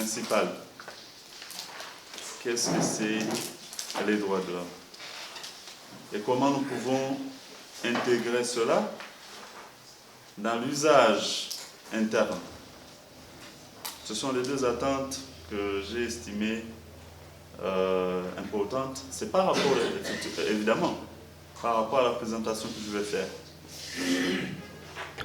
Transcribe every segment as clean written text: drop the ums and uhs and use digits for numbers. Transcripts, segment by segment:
principal. Qu'est-ce que c'est les droits de l'homme? Et comment nous pouvons intégrer cela dans l'usage interne? Ce sont les deux attentes que j'ai estimées importantes. C'est par rapport, évidemment, par rapport à la présentation que je vais faire.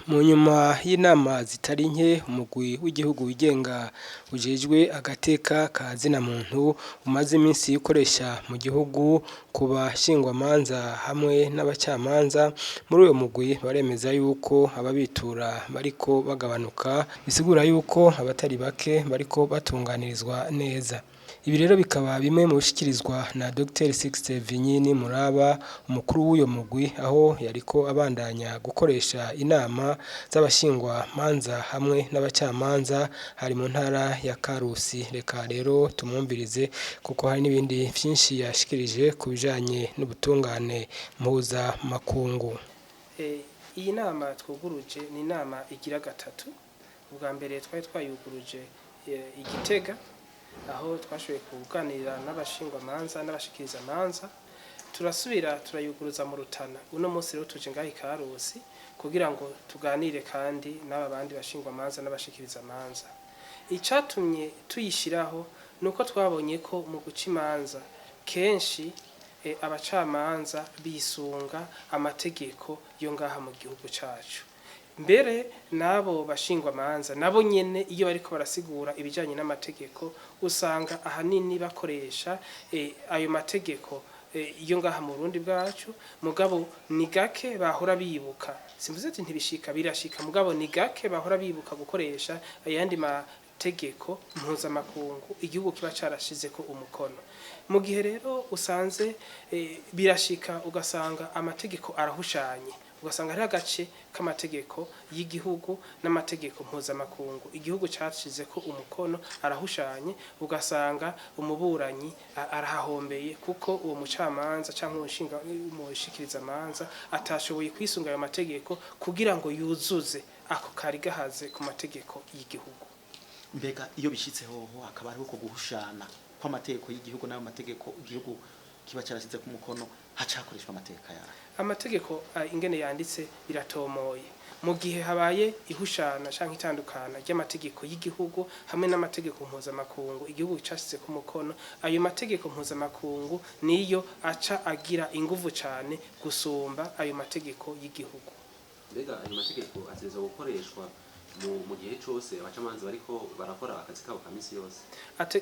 Mu nyuma y'inama zitari nke umugwi w'igihugu wigenga ujejwe agateka ka zina muntu umaze iminsi ukoresha mu gihugu ku bashingwamanza hamwe n'abacamanza. Muri uyo mugwi baremeza yuko ababitura bariko bagabanuka, bisigura yuko abatari bake bariko batunganirizwa neza. Ibi rero bikaba bimwe mu bishikirizwa na Dr. Sixte Vinyini Muraba, umukuru w'uyo mugwi, aho yariko abandanya gukoresha inama z'abashingwa manza hamwe n'abacamanza hari mu ntara ya Karusi. Reka rero tumwumvirize kuko hari n'ibindi vyinshi yashikirije ku bijanye n'ubutungane mpuza makungu. Iyi nama twuguruje ni inama igira gatatu. Ubwa mbere twari twayuguruje Igitega, aho twashoboye kuganira n'abashingwamanza n'abashikirizamanza. Turasubira turayuguruza mu Rutana. Uno munsi rero tuje ngaho Karusi kugira ngo tuganire kandi n'aba bandi bashingwamanza n'abashikirizamanza. Icatumye tuyishiraho nuko twabonye ko mu guca imanza kenshi abacamanza bisunga amategeko yo ngaha mu gihugu cacu. Mbere nabo bashingwamanza nabo nyene iyo bariko barasigura ibijanye n'amategeko usanga ahanini bakoresha ayo mategeko iyo ngaha mu Burundi bwacu, mugabo ni gake bahora bibuka. Simvuze ati ntibishika, birashika, mugabo ni gake bahora bibuka gukoresha ayandi mategeko mpuzamakungu igihugu kiba carashizeko umukono. Mu gihe rero usanze birashika ugasanga amategeko arahushanye, ugasanga hari agace k'amategeko y'igihugu n'amategeko mpuzamakungu igihugu cashizeko umukono arahushanye, ugasanga umuburanyi arahahombeye kuko uwo mucamanza canke umushikirizamanza atashoboye kwisunga ayo mategeko kugira ngo yuzuze ako kari gahaze ku mategeko y'igihugu. Mbega iyo bishitseho akaba ari uko guhushana kw'amategeko y'igihugu n'ayo mategeko igihugu kiba carashize ku mukono, hacakoreshwa amategeko yayo. Amategeko ingene yanditse iratomoye. Mu gihe habaye ihushana canke itandukana ry'amategeko y'igihugu hamwe n'amategeko mpuzamakungu igihugu cashyize ku mukono, ayo mategeko mpuzamakungu niyo aca agira inguvu cane gusumba ayo mategeko y'igihugu. Mbega ayo mategeko ateza gukoreshwa mu gihe cyose abacamanza bariko barakora akazi kabo ka misi yose?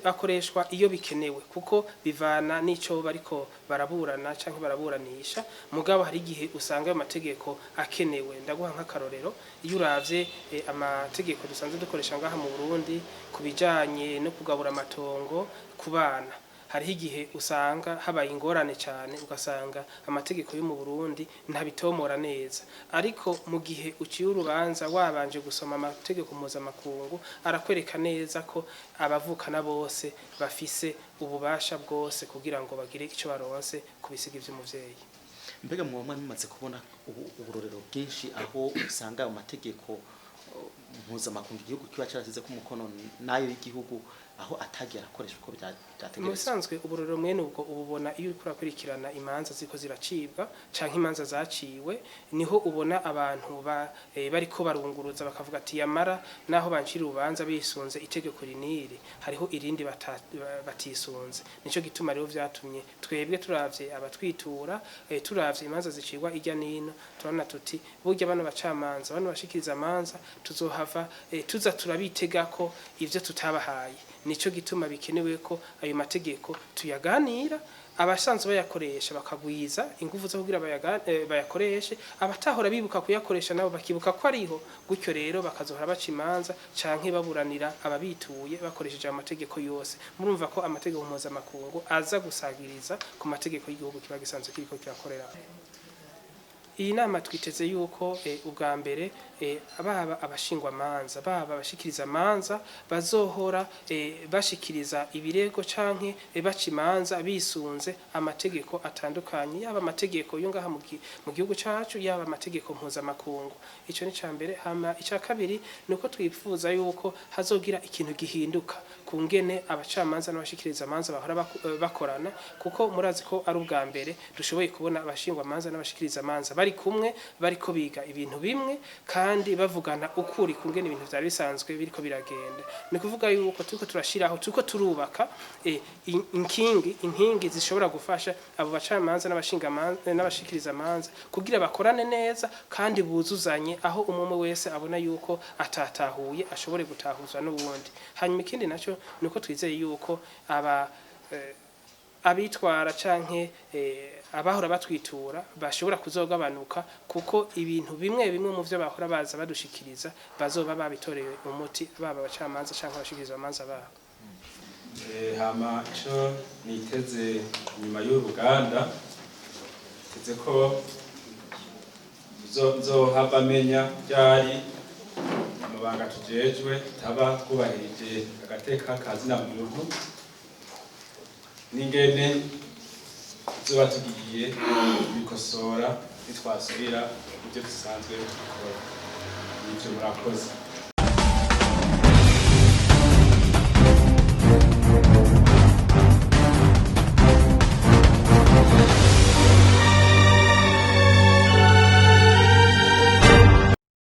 Akoreshwa iyo bikenewe kuko bivana n'ico bariko baraburana canke baraburanisha. Mugabo hari igihe usanga ayo mategeko akenewe. Ndaguha nk'akarorero, iyo uravye amategeko dusanzwe dukoresha ngaha mu Burundi kubijanye no kugabura amatongo ku bana, hariho igihe usanga habaye ingorane cyane, ugasanga amategeko yo mu Burundi ntabitomora neza. Ariko mu gihe uciye urubanza wabanje gusoma amategeko mpuzamakungu arakwereka neza ko abavukana bose bafise ububasha bwose kugira ngo bagire icyo baronse ku bisiga vy'umuvyeyi. Mbega mwamwe mumaze kubona uburorero bwinshi aho usanga ayo mategeko mpuzamakungu igihugu kiba carasize ku mukono nayo y'igihugu aho atagiye arakoreshwa uko byategerezwa? Mu bisanzwe uburorero mwene ubwo ububona iyo uriko urakurikirana imanza ziko ziracibwa canke imanza zaciwe, niho ubona abantu bariko barunguruza bakavuga ati yamara naho bancira urubanza bisunze itegeko riniri hariho irindi batisunze. Nico gituma rero vyatumye twebwe turavye abatwitura, turavye imanza zicibwa irya nino, turabona tuti burya bano bacamanza bano bashikiriza amanza tuzohava tuza turabitegako ivyo tutabahaye. Nico gituma bikenewe ko ayo mategeko tuyaganira, abasanzwe bayakoresha bakagwiza ingufu zo kugira bayakoreshe, abatahora bibuka kuyakoresha nabo bakibuka ko ariho, gutyo rero bakazohora baca imanza canke baburanira ababituye bakoresheje amategeko yose. Murumva ko amategeko mpuzamakungu aza gusagiriza ku mategeko y'igihugu kiba gisanzwe kiriko kirakorera. iyi nama twiteze yuko ubwa mbere baba abashingwa manza baba abashikiriza manza bazohora bashikiriza ibirego canke baca imanza bisunze amategeko atandukanye yaba amategeko yo ngaha mu gihugu cacu yaba amategeko mpuzamakungu. Ico ni ca mbere. Hama ica kabiri nuko twifuza yuko hazogira ikintu gihinduka ku ngene abacamanza n'abashikiriza manza bahora bakorana, kuko murazi ko ari ubwa mbere dushoboye kubona abashingwa manza n'abashikiriza manza bari kumwe bariko biga ibintu bimwe kandi bavugana ukuri ku ngene ibintu vyari bisanzwe biriko biragenda. Ni kuvuga yuko turiko turashiraho turiko turubaka inkingi zishobora gufasha abo bacamanza n'abashikiriza manza kugira bakorane neza kandi buzuzanye, aho umwe wese abona yuko atatahuye ashobore gutahuzwa n'ubundi. Hanyuma ikindi naco nuko twizeye yuko abitwara canke abahora batwitura bashobora kuzogabanuka, kuko ibintu bimwe mu vyo bahora baza badushikiriza bazoba babitoreye umuti, baba abacamanza canke abashikiriza amanza babo. Hama ico niteze nyuma y'uruganda teze ko nzohava menya ryari amabanga tujejwe taba kubahirije agateka kazina muntu n'ingene tuzoba tugiye bikosora nitwasubira ibyo dusanzwe dukora. Nivyo murakoze.